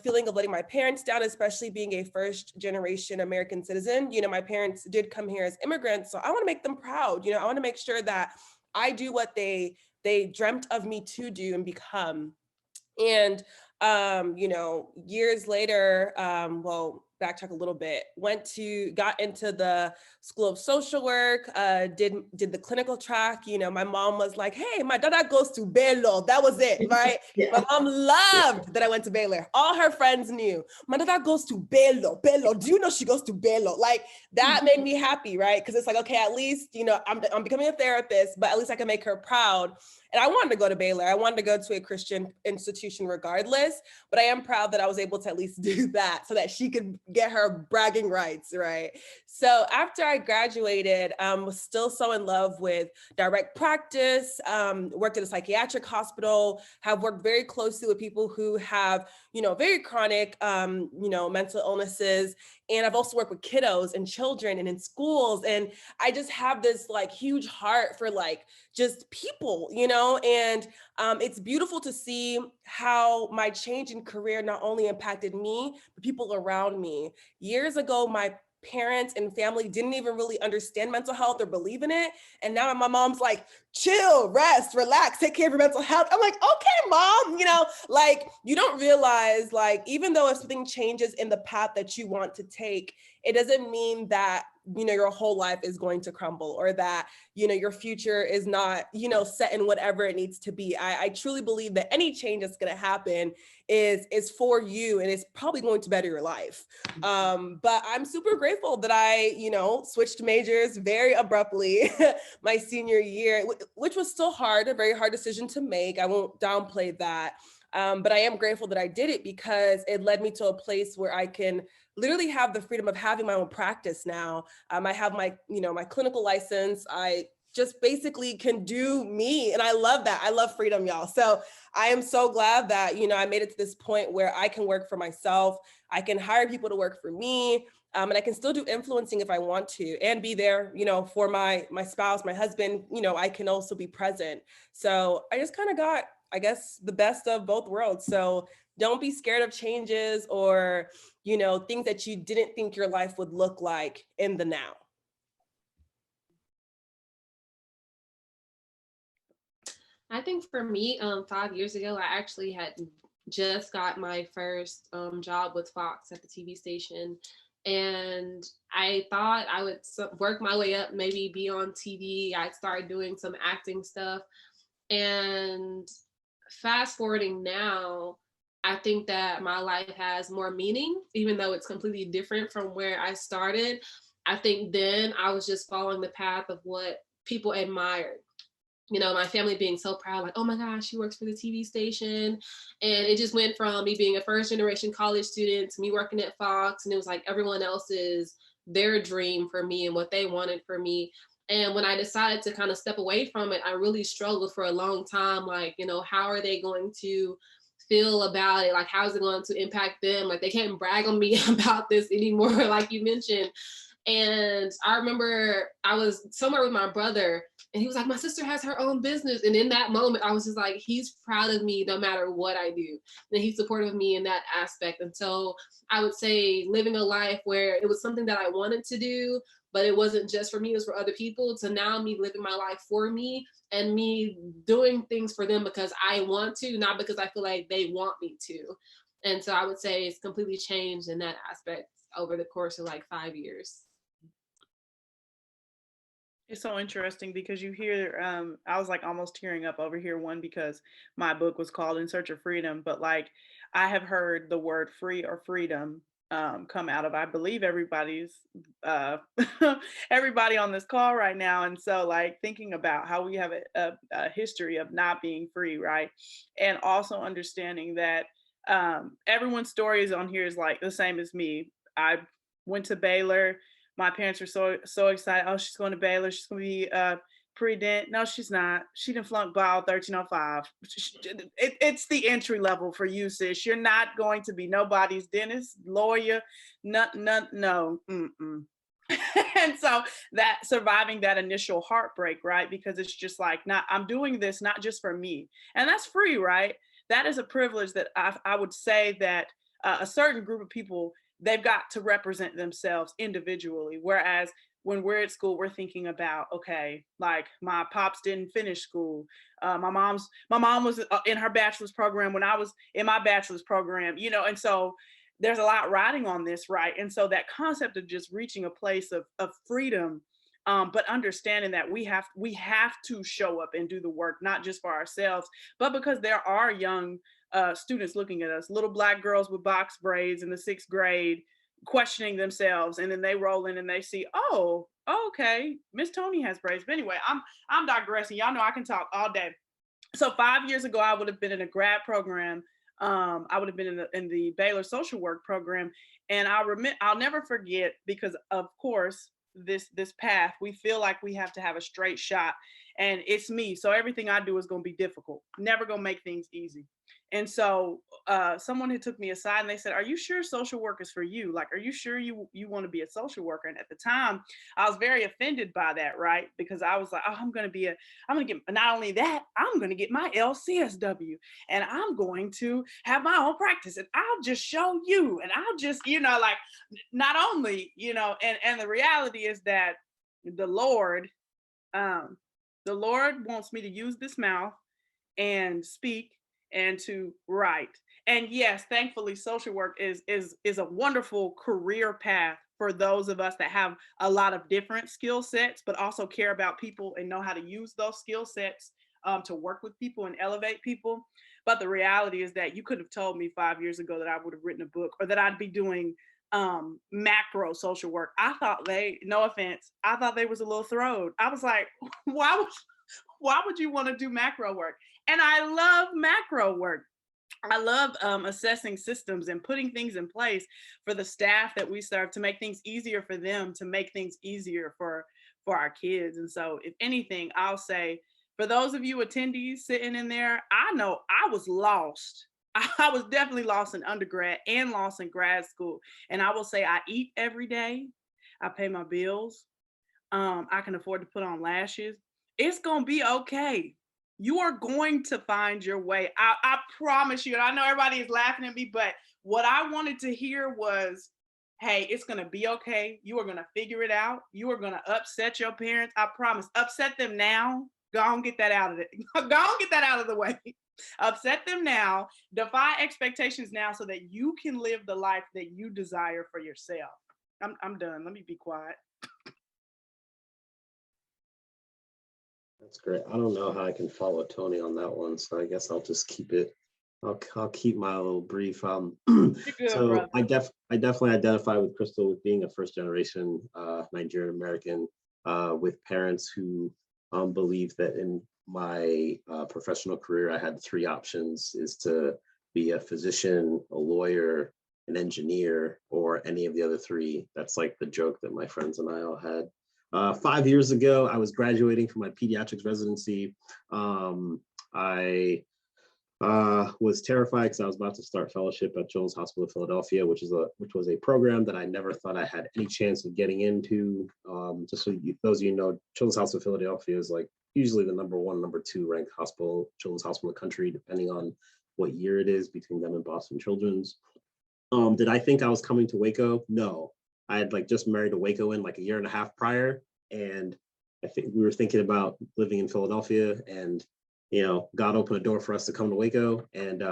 feeling of letting my parents down, especially being a first generation American citizen. My parents did come here as immigrants. So I want to make them proud. I want to make sure that I do what they dreamt of me to do and become. And, years later, backtrack a little bit, got into the School of Social Work, did the clinical track. My mom was like, hey, my daughter goes to Baylor. That was it, right? Yeah. My mom loved that I went to Baylor. All her friends knew, my daughter goes to Baylor. Do you know she goes to Baylor? Like that made me happy, right? Because it's like, okay, at least, I'm becoming a therapist, but at least I can make her proud. And I wanted to go to Baylor. I wanted to go to a Christian institution regardless, but I am proud that I was able to at least do that so that she could get her bragging rights, right? So after I graduated, was still so in love with direct practice, worked at a psychiatric hospital, have worked very closely with people who have, very chronic, mental illnesses. And I've also worked with kiddos and children and in schools. And I just have this like huge heart for like just people, and it's beautiful to see how my change in career not only impacted me, but people around me. Years ago, my parents and family didn't even really understand mental health or believe in it. And now my mom's like, chill, rest, relax, take care of your mental health. I'm like, okay, mom, like you don't realize like, even though if something changes in the path that you want to take, it doesn't mean that, your whole life is going to crumble or that, your future is not, set in whatever it needs to be. I truly believe that any change that's going to happen is for you and it's probably going to better your life. But I'm super grateful that I, switched majors very abruptly my senior year, which was still hard, a very hard decision to make. I won't downplay that. But I am grateful that I did it because it led me to a place where I can literally have the freedom of having my own practice now. I have my, my clinical license. I just basically can do me. And I love that. I love freedom, y'all. So I am so glad that, I made it to this point where I can work for myself. I can hire people to work for me. And I can still do influencing if I want to and be there, for my spouse, my husband, I can also be present. So I just kind of got, I guess, the best of both worlds. So don't be scared of changes or, things that you didn't think your life would look like in the now. I think for me, 5 years ago, I actually had just got my first job with Fox at the TV station. And I thought I would work my way up, maybe be on TV. I started doing some acting stuff. And fast forwarding now, I think that my life has more meaning, even though it's completely different from where I started. I think then I was just following the path of what people admired. My family being so proud, like, oh my gosh, she works for the TV station. And it just went from me being a first generation college student to me working at Fox. And it was like everyone else's, their dream for me and what they wanted for me. And when I decided to kind of step away from it, I really struggled for a long time. Like, how are they going to feel about it? Like, how is it going to impact them? Like, they can't brag on me about this anymore, like you mentioned. And I remember I was somewhere with my brother and he was like, my sister has her own business. And in that moment, I was just like, he's proud of me no matter what I do. And he's supportive of me in that aspect. And so I would say living a life where it was something that I wanted to do, but it wasn't just for me, it was for other people, to now me living my life for me and me doing things for them because I want to, not because I feel like they want me to. And so I would say it's completely changed in that aspect over the course of like 5 years. It's so interesting because you hear, I was like almost tearing up over here, one, because my book was called In Search of Freedom, but like I have heard the word free or freedom come out of, I believe, everybody's, everybody on this call right now. And so like thinking about how we have a history of not being free, right? And also understanding that everyone's stories on here is like the same as me. I went to Baylor. My parents were so excited. Oh, she's going to Baylor. She's going to be pre-dent. No, she's not. She didn't flunk Bio 1305. It's the entry level for you, sis. You're not going to be nobody's dentist, lawyer, no. Mm-mm. And so that surviving that initial heartbreak, right? Because it's just like, not, I'm doing this not just for me, and that's free, right? That is a privilege that I would say that a certain group of people, they've got to represent themselves individually. Whereas when we're at school, we're thinking about, okay, like my pops didn't finish school. My mom was in her bachelor's program when I was in my bachelor's program, you know, and so there's a lot riding on this, right? And so that concept of just reaching a place of freedom, but understanding that we have to show up and do the work, not just for ourselves, but because there are young students looking at us, little Black girls with box braids in the 6th grade, questioning themselves, and then they roll in and they see, oh, okay, Miss Tony has braids. But anyway, I'm digressing. Y'all know I can talk all day. So 5 years ago, I would have been in a grad program. I would have been in the Baylor social work program, and I'll never forget, because of course this path, we feel like we have to have a straight shot, and it's me, so everything I do is going to be difficult, never going to make things easy. And so someone had took me aside and they said, are you sure social work is for you? Like, are you sure you want to be a social worker? And at the time I was very offended by that, right? Because I was like, oh, I'm going to get, not only that, I'm going to get my LCSW and I'm going to have my own practice and I'll just show you, and I'll just, you know, like, not only, you know, and the reality is that the Lord wants me to use this mouth and speak and to write. And yes, thankfully, social work is a wonderful career path for those of us that have a lot of different skill sets, but also care about people and know how to use those skill sets to work with people and elevate people. But the reality is that you could have told me 5 years ago that I would have written a book or that I'd be doing macro social work. I thought no offense, I thought they was a little throwed. I was like, why would you want to do macro work? And I love macro work. I love assessing systems and putting things in place for the staff that we serve to make things easier for them, to make things easier for our kids. And so if anything, I'll say, for those of you attendees sitting in there, I know I was lost. I was definitely lost in undergrad and lost in grad school. And I will say I eat every day. I pay my bills. I can afford to put on lashes. It's going to be okay. You are going to find your way. I promise you. And I know everybody is laughing at me, but what I wanted to hear was, hey, it's going to be okay. You are going to figure it out. You are going to upset your parents. I promise. Upset them now. Go on, get that out of it. Go on, get that out of the way. Upset them now. Defy expectations now so that you can live the life that you desire for yourself. I'm done. Let me be quiet. That's great. I don't know how I can follow Tony on that one, so I guess I'll just keep it. I'll keep my little brief. Good, So brother. I definitely identify with Crystal with being a first generation Nigerian American with parents who believe that in my professional career I had 3 options: is to be a physician, a lawyer, an engineer, or any of the other 3. That's like the joke that my friends and I all had. 5 years ago, I was graduating from my pediatrics residency. I was terrified because I was about to start fellowship at Children's Hospital of Philadelphia, which was a program that I never thought I had any chance of getting into. Just so those of you know, Children's Hospital of Philadelphia is like usually the number 1, number 2 ranked children's hospital in the country, depending on what year it is, between them and Boston Children's. Did I think I was coming to Waco? No. I had like just married a Wacoan like a year and a half prior, and I think we were thinking about living in Philadelphia, and you know, God opened a door for us to come to Waco. And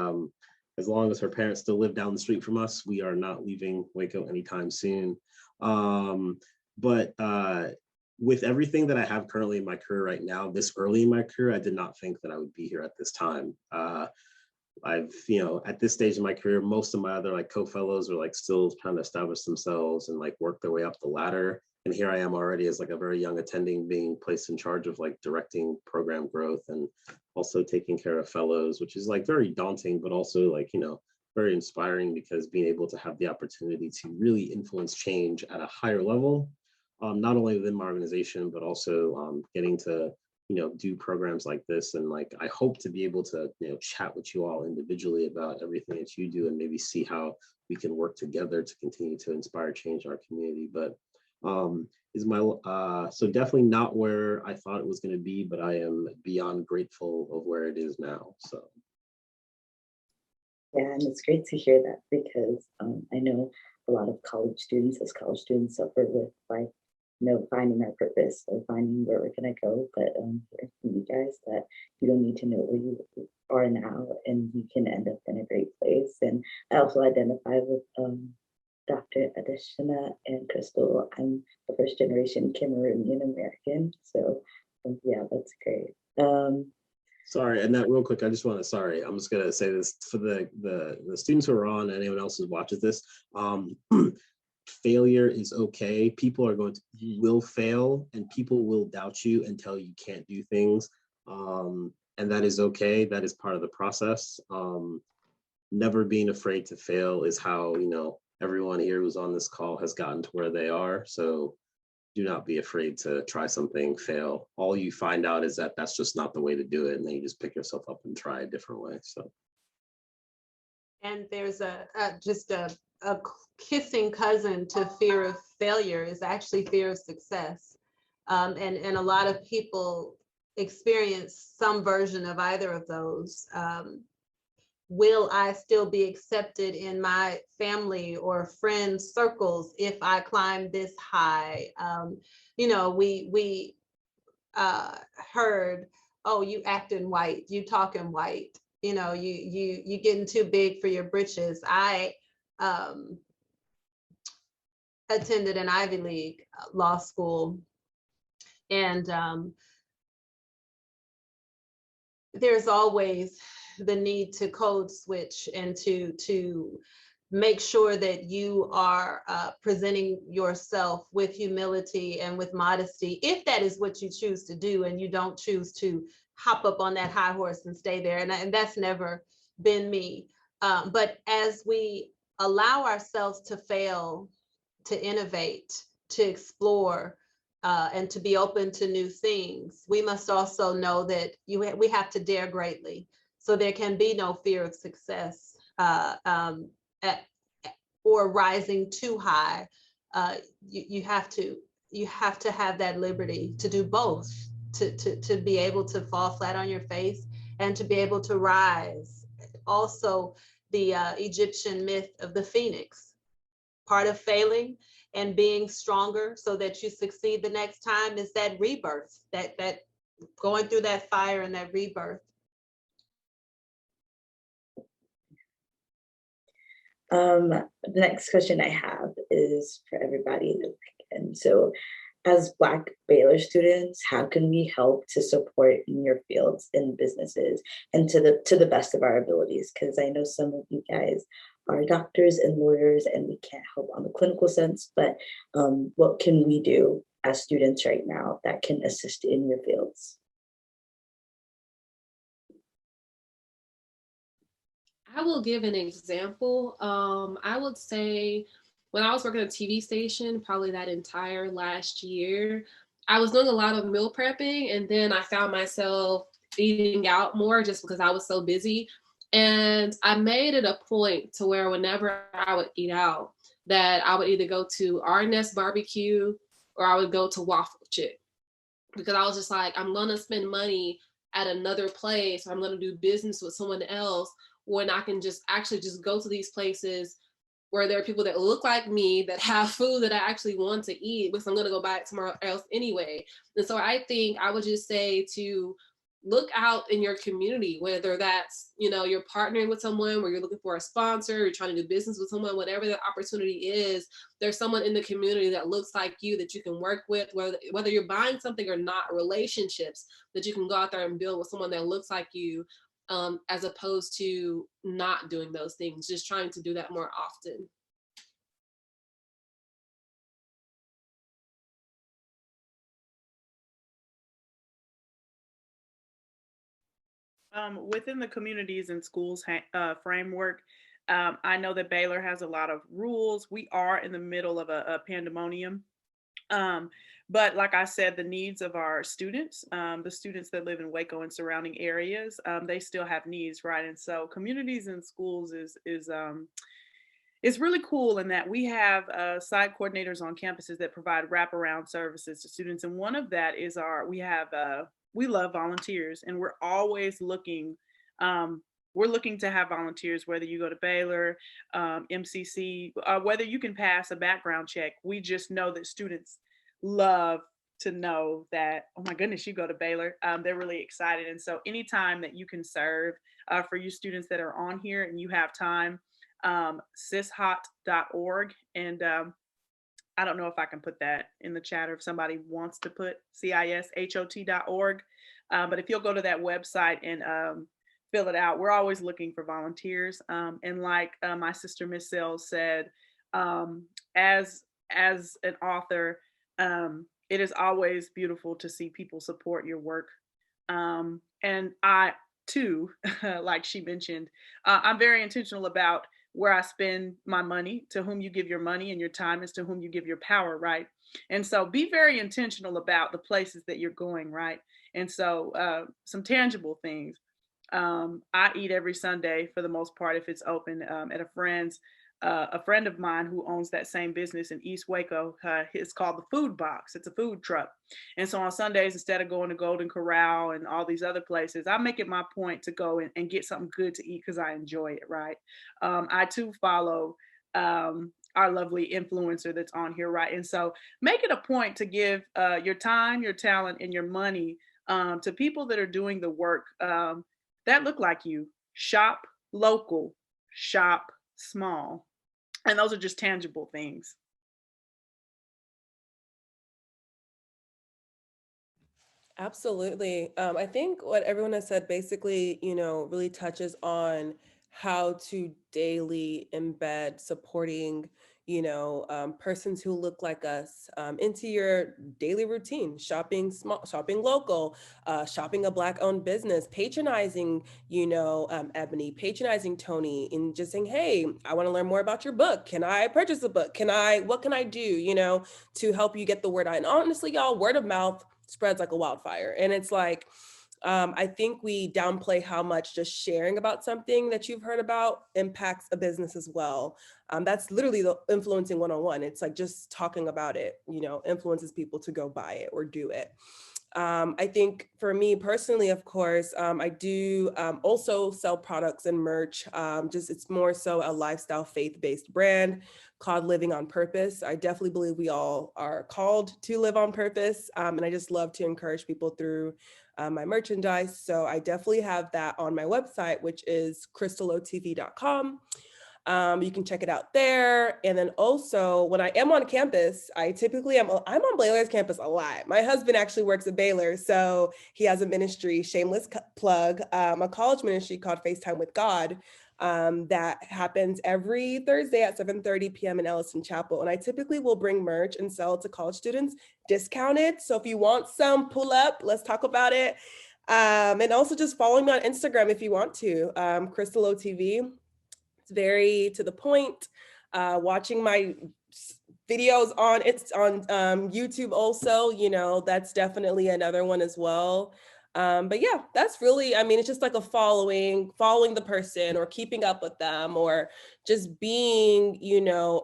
as long as her parents still live down the street from us, we are not leaving Waco anytime soon. But with everything that I have currently in my career right now, this early in my career, I did not think that I would be here at this time. I've, you know, at this stage in my career, most of my other like co-fellows are like still trying to establish themselves and like work their way up the ladder. And here I am already as like a very young attending being placed in charge of like directing program growth and also taking care of fellows, which is like very daunting, but also like, you know, very inspiring, because being able to have the opportunity to really influence change at a higher level, not only within my organization, but also getting to, do programs like this. And like, I hope to be able to, chat with you all individually about everything that you do, and maybe see how we can work together to continue to inspire change in our community. But is my so definitely not where I thought it was going to be, but I am beyond grateful of where it is now. So Yeah, and it's great to hear that, because I know a lot of college students, as college students, suffer with like, finding our purpose or finding where we're gonna go. But hearing from you guys that you don't need to know where you are now, and you can end up in a great place. And I also identify with Dr. Adeshina and Crystal. I'm a first generation Cameroonian American, so yeah, that's great. sorry, and that real quick, I just want to, sorry, I'm just gonna say this for the students who are on, and anyone else who watches this. Failure is okay. People are going to, you will fail, and people will doubt you and tell you can't do things. And that is okay. That is part of the process. Never being afraid to fail is how, everyone here who's on this call has gotten to where they are. So do not be afraid to try something, fail. All you find out is that that's just not the way to do it. And then you just pick yourself up and try a different way. So. And there's just a kissing cousin to fear of failure is actually fear of success. And a lot of people experience some version of either of those. Will I still be accepted in my family or friend circles if I climb this high? We heard, oh, you acting white, you talking white, you getting too big for your britches. I attended an Ivy League law school, and there's always the need to code switch and to make sure that you are presenting yourself with humility and with modesty, if that is what you choose to do, and you don't choose to hop up on that high horse and stay there. And that's never been me. But as we allow ourselves to fail, to innovate, to explore, and to be open to new things, we must also know that we have to dare greatly. So there can be no fear of success or rising too high. You have to have that liberty to do both, to be able to fall flat on your face and to be able to rise. Also, the Egyptian myth of the phoenix, part of failing and being stronger so that you succeed the next time is that rebirth, that going through that fire and that rebirth. The next question I have is for everybody. And so, as Black Baylor students, how can we help to support in your fields and businesses, and to the best of our abilities? Because I know some of you guys are doctors and lawyers, and we can't help on the clinical sense, but what can we do as students right now that can assist in your fields? I will give an example. I would say when I was working at a TV station, probably that entire last year, I was doing a lot of meal prepping, and then I found myself eating out more just because I was so busy. And I made it a point to where whenever I would eat out, that I would either go to Our Nest Barbecue or I would go to Waffle Chick, because I was just like, I'm gonna spend money at another place, or I'm gonna do business with someone else, when I can just actually just go to these places where there are people that look like me that have food that I actually want to eat, because I'm gonna go buy it somewhere else anyway. And so I think I would just say to look out in your community, whether that's, you're partnering with someone where you're looking for a sponsor, you're trying to do business with someone, whatever the opportunity is, there's someone in the community that looks like you that you can work with, whether you're buying something or not, relationships that you can go out there and build with someone that looks like you, as opposed to not doing those things, just trying to do that more often. Within the communities and schools framework, I know that Baylor has a lot of rules. We are in the middle of a pandemonium. But like I said, the needs of our students, the students that live in Waco and surrounding areas, they still have needs, right? And so communities and schools is really cool in that we have site coordinators on campuses that provide wraparound services to students. And one of that is we love volunteers, and we're always looking. We're looking to have volunteers, whether you go to Baylor, MCC, whether you can pass a background check. We just know that students love to know that, oh my goodness, you go to Baylor. They're really excited. And so anytime that you can serve for you students that are on here and you have time, cishot.org. And I don't know if I can put that in the chat or if somebody wants to put cishot.org. But if you'll go to that website and fill it out, we're always looking for volunteers. And like my sister, Miss Sells, said, as an author, it is always beautiful to see people support your work. And I too, like she mentioned, I'm very intentional about where I spend my money. To whom you give your money and your time is to whom you give your power, right? And so be very intentional about the places that you're going, right? And so some tangible things. I eat every Sunday for the most part if it's open at a friend of mine who owns that same business in East Waco. It's called the Food Box. It's a food truck. And so on Sundays, instead of going to Golden Corral and all these other places, I make it my point to go and get something good to eat because I enjoy it, right? I too follow our lovely influencer that's on here, right? And so make it a point to give your time, your talent, and your money to people that are doing the work that look like you. Shop local, shop small. And those are just tangible things. Absolutely. I think what everyone has said basically, really touches on how to daily embed supporting, persons who look like us into your daily routine, shopping small, shopping local, shopping a Black-owned business, patronizing, Ebony, patronizing Tony, and just saying, hey, I want to learn more about your book. Can I purchase a book? What can I do, to help you get the word out? And honestly, y'all, word of mouth spreads like a wildfire. And it's like, I think we downplay how much just sharing about something that you've heard about impacts a business as well. That's literally the influencing 101. It's like just talking about it, influences people to go buy it or do it. I think for me personally, of course, I do also sell products and merch. It's more so a lifestyle, faith-based brand called Living on Purpose. I definitely believe we all are called to live on purpose. And I just love to encourage people through my merchandise. So I definitely have that on my website, which is crystalotv.com. You can check it out there. And then also when I am on campus, I'm on Baylor's campus a lot. My husband actually works at Baylor. So he has a ministry, shameless plug, a college ministry called FaceTime with God. That happens every Thursday at 7:30 p.m. in Ellison Chapel. And I typically will bring merch and sell it to college students discounted. So if you want some, pull up, let's talk about it. And also just follow me on Instagram if you want to, Crystal OTV. It's very to the point. Watching my videos on YouTube also, that's definitely another one as well. But yeah, that's really, it's just like a following the person or keeping up with them or just being,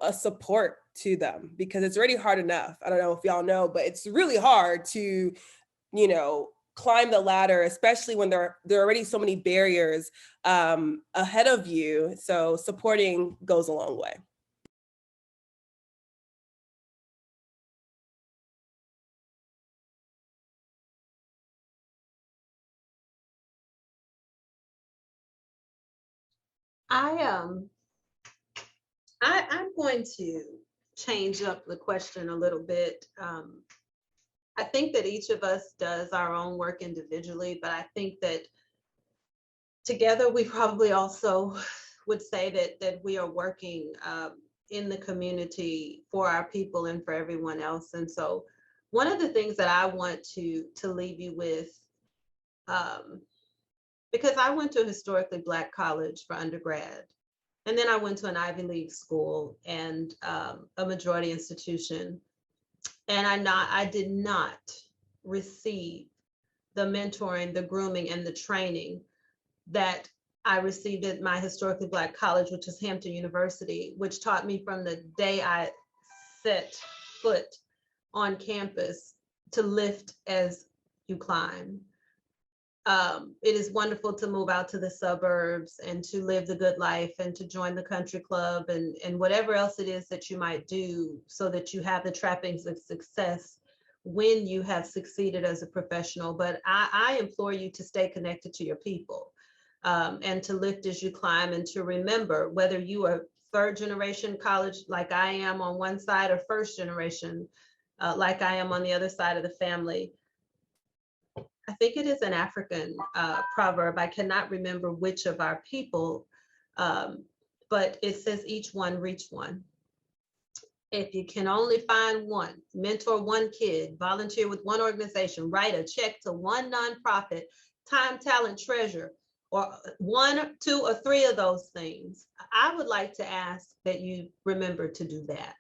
a support to them because it's already hard enough. I don't know if y'all know, but it's really hard to, climb the ladder, especially when there are already so many barriers ahead of you. So supporting goes a long way. I'm going to change up the question a little bit. I think that each of us does our own work individually, but I think that together we probably also would say that we are working in the community for our people and for everyone else. And so one of the things that I want to leave you with, because I went to a historically Black college for undergrad, And then I went to an Ivy League school and a majority institution. And I did not receive the mentoring, the grooming, and the training that I received at my historically Black college, which is Hampton University, which taught me from the day I set foot on campus to lift as you climb. It is wonderful to move out to the suburbs and to live the good life and to join the country club and whatever else it is that you might do so that you have the trappings of success when you have succeeded as a professional. But I implore you to stay connected to your people and to lift as you climb, and to remember, whether you are third generation college like I am on one side or first generation like I am on the other side of the family. I think it is an African proverb. I cannot remember which of our people, but it says each one reach one. If you can only find one, mentor one kid, volunteer with one organization, write a check to one nonprofit, time, talent, treasure, or one, two, or three of those things, I would like to ask that you remember to do that.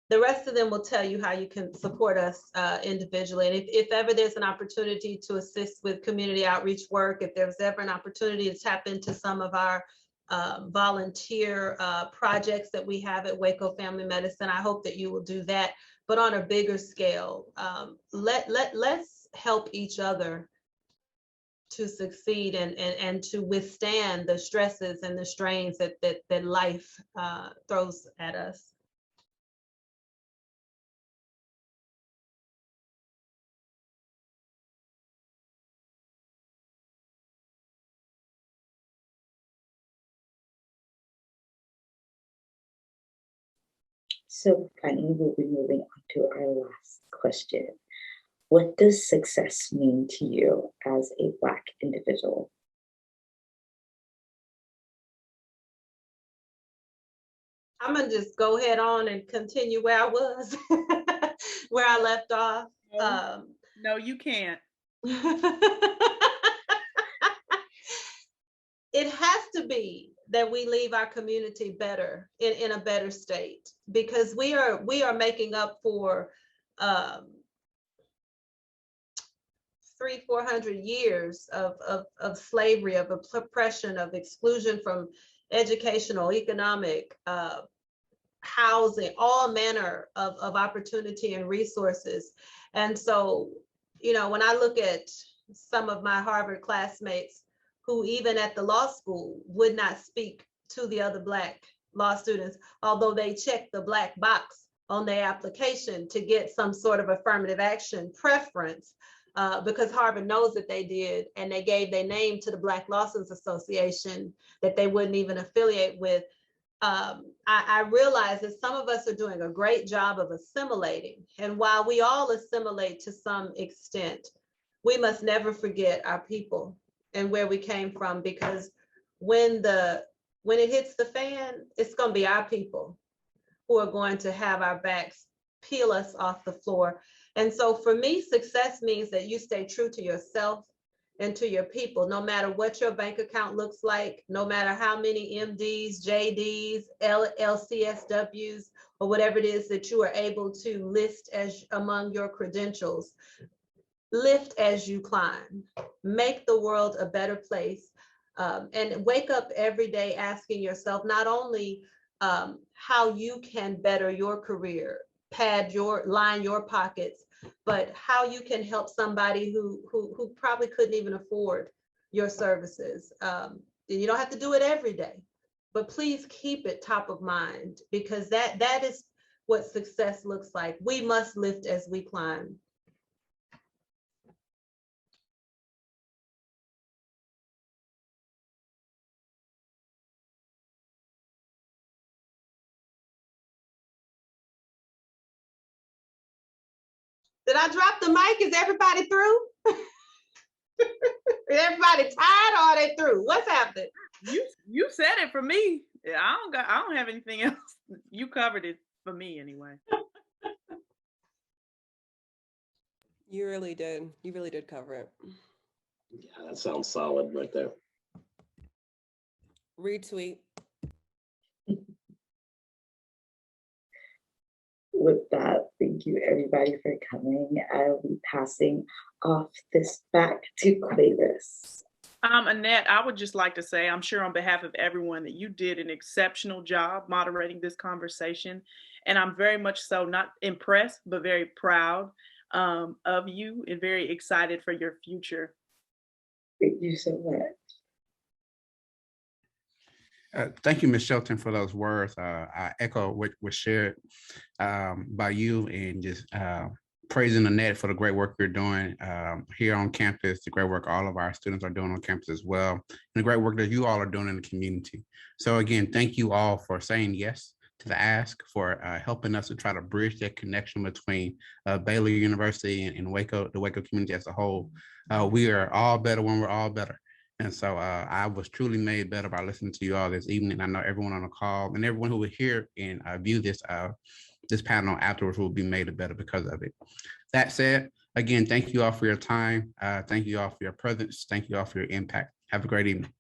The rest of them will tell you how you can support us individually. And if ever there's an opportunity to assist with community outreach work, if there's ever an opportunity to tap into some of our volunteer projects that we have at Waco Family Medicine, I hope that you will do that, but on a bigger scale. Let's help each other to succeed and to withstand the stresses and the strains that life throws at us. So finally, we'll be moving on to our last question. What does success mean to you as a Black individual? I'm gonna just go ahead on and continue where I was, where I left off. No, you can't. It has to be that we leave our community better, in a better state, because we are making up for 300-400 years of slavery, of oppression, of exclusion from educational, economic, housing, all manner of opportunity and resources. And so, you know, when I look at some of my Harvard classmates who even at the law school would not speak to the other Black law students, although they checked the Black box on their application to get some sort of affirmative action preference, because Harvard knows that they did, and they gave their name to the Black Law Students Association that they wouldn't even affiliate with. I realize that some of us are doing a great job of assimilating. And while we all assimilate to some extent, we must never forget our people and where we came from, because when it hits the fan, it's going to be our people who are going to have our backs, peel us off the floor. And so for me, success means that you stay true to yourself and to your people, no matter what your bank account looks like, no matter how many MDs, JDs, LCSWs, or whatever it is that you are able to list as among your credentials. Lift as you climb, make the world a better place, and wake up every day asking yourself not only how you can better your career, line your pockets, but how you can help somebody who probably couldn't even afford your services. And you don't have to do it every day, but please keep it top of mind, because that is what success looks like. We must lift as we climb. Did I drop the mic? Is everybody through? Is everybody tired, or are they through? What's happening? You said it for me. I don't have anything else. You covered it for me anyway. You really did. You really did cover it. Yeah, that sounds solid right there. Retweet. With that, thank you everybody for coming. I'll be passing off this back to Quavis. Annette, I would just like to say, I'm sure on behalf of everyone, that you did an exceptional job moderating this conversation. And I'm very much so not impressed, but very proud of you and very excited for your future. Thank you so much. Thank you, Ms. Shelton, for those words. I echo what was shared by you, and just praising Annette for the great work you're doing here on campus, the great work all of our students are doing on campus as well, and the great work that you all are doing in the community. So again, thank you all for saying yes to the ask, for helping us to try to bridge that connection between Baylor University and Waco, the Waco community as a whole. We are all better when we're all better. And so I was truly made better by listening to you all this evening. I know everyone on the call and everyone who will hear and view this panel afterwards will be made better because of it. That said, again, thank you all for your time. Thank you all for your presence. Thank you all for your impact. Have a great evening.